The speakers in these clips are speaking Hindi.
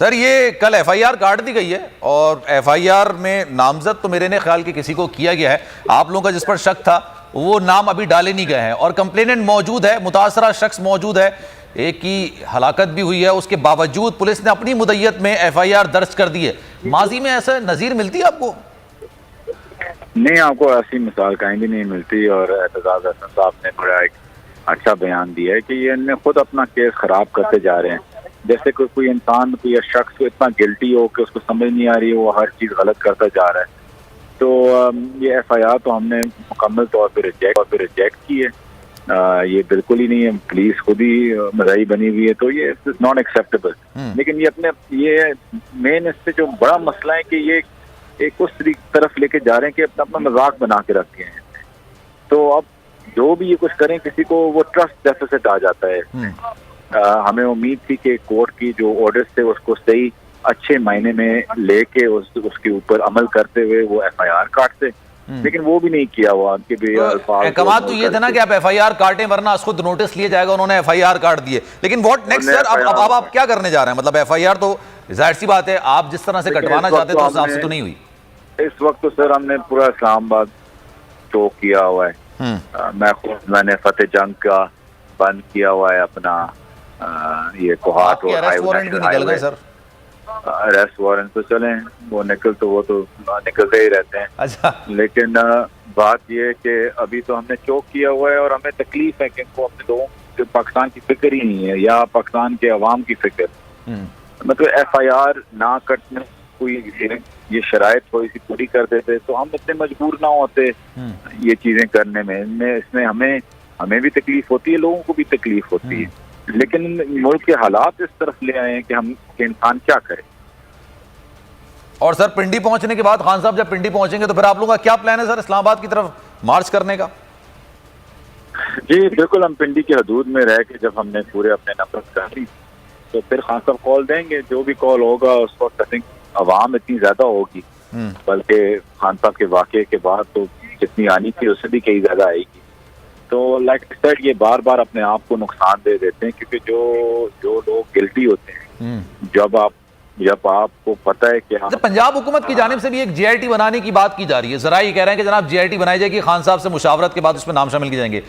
सर ये कल एफआईआर काट दी गई है और एफआईआर में नामजद तो मेरे ने ख्याल कि किसी को किया गया है। आप लोगों का जिस पर शक था वो नाम अभी डाले नहीं गए हैं और कंप्लेनेंट मौजूद है, मुतासरा शख्स मौजूद है, एक की हलाकत भी हुई है। उसके बावजूद पुलिस ने अपनी मुद्दत में एफआईआर दर्ज कर दी है। माजी में ऐसा नज़ीर मिलती है आपको? नहीं, आपको ऐसी मिसाल कहीं भी नहीं मिलती। और एतजाज हसन साहब ने बड़ा एक अच्छा बयान दिया है कि ये इनने खुद अपना केस खराब करते जा रहे हैं। जैसे कोई इंसान कोई शख्स को इतना गिल्टी हो कि उसको समझ नहीं आ रही, वो हर चीज़ गलत करता जा रहा है। तो ये एफआईआर तो हमने मुकम्मल तौर पर रिजेक्ट की है। ये बिल्कुल ही नहीं है, पुलिस खुद ही मज़ाही बनी हुई है, तो ये नॉन एक्सेप्टेबल। लेकिन ये मेन इससे जो बड़ा मसला है कि ये एक उस तरफ लेके जा रहे हैं कि अपना अपना मजाक बना के रखे हैं। तो अब जो भी ये कुछ करें, किसी को वो ट्रस्ट डेफिसिट आ जाता है। हमें उम्मीद थी कि कोर्ट की जो ऑर्डर्स थे उसको सही अच्छे मायने में लेके उसके ऊपर अमल करते हुए वो एफआईआर काटते, लेकिन वो भी नहीं किया हुआ। कमाल तो ये था ना कि आप एफआईआर काटें वरना खुद नोटिस लिया जाएगा। उन्होंने एफआईआर काट दिए, लेकिन व्हाट नेक्स्ट सर? अब आप क्या करने जा रहे हैं? मतलब एफआईआर तो जाहिर सी बात है आप जिस तरह से कटवाना चाहते थे उस हिसाब से तो नहीं हुई। इस वक्त तो सर हमने पूरा इस्लामाबाद चौक किया हुआ है। मैंने फतेह जंग का बंद किया हुआ है अपना ये कोहाट और अरेस्ट वारंट भी निकल गए सर। अरेस्ट वारंट तो चले, वो निकलते ही रहते हैं। अच्छा, लेकिन बात ये है कि अभी तो हमने चौक किया हुआ है और हमें तकलीफ है कि इनको अपने लोगों के पाकिस्तान की फिक्र ही नहीं है या पाकिस्तान के अवाम की फिक्र। मतलब एफआईआर ना कटने कोई ये शराइत थोड़ी सी पूरी कर देते तो हम इतने मजबूर ना होते ये चीजें करने में। इसमें हमें भी तकलीफ होती है, लोगों को भी तकलीफ होती है, लेकिन मुल्क के हालात इस तरफ ले आए हैं कि हम इंसान क्या करें। और सर पिंडी पहुंचने के बाद खान साहब जब पिंडी पहुंचेंगे तो फिर आप लोगों का क्या प्लान है सर, इस्लामाबाद की तरफ मार्च करने का? जी बिल्कुल, हम पिंडी की हदूद में रह के जब हमने पूरे अपने नफरत कर ली तो फिर खान साहब कॉल देंगे। जो भी कॉल होगा उस वक्त आई थिंक अवाम इतनी ज्यादा होगी, बल्कि खान साहब के वाकये के बाद तो जितनी आनी थी उससे भी कई ज्यादा आएगी। तो लाइक सर ये बार बार अपने आप को नुकसान दे देते हैं, क्योंकि जो लोग गिल्टी होते हैं, जब आपको पता है कि पंजाब हुकूमत की जानिब से भी एक जीआईटी बनाने की बात की जा रही है। जरा ये कह रहे हैं कि जनाब जीआईटी बनाई जाएगी, खान साहब से मुशावरत के बाद उसमें नाम शामिल किए जाएंगे।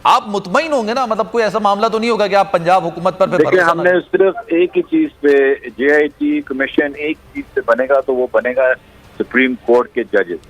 आप मुतमईन होंगे ना? मतलब कोई ऐसा मामला तो नहीं होगा कि आप पंजाब हुकूमत पर देखिए, हमने सिर्फ एक ही चीज पे जीआईटी कमीशन एक चीज से बनेगा, तो वो बनेगा सुप्रीम कोर्ट के जजेस।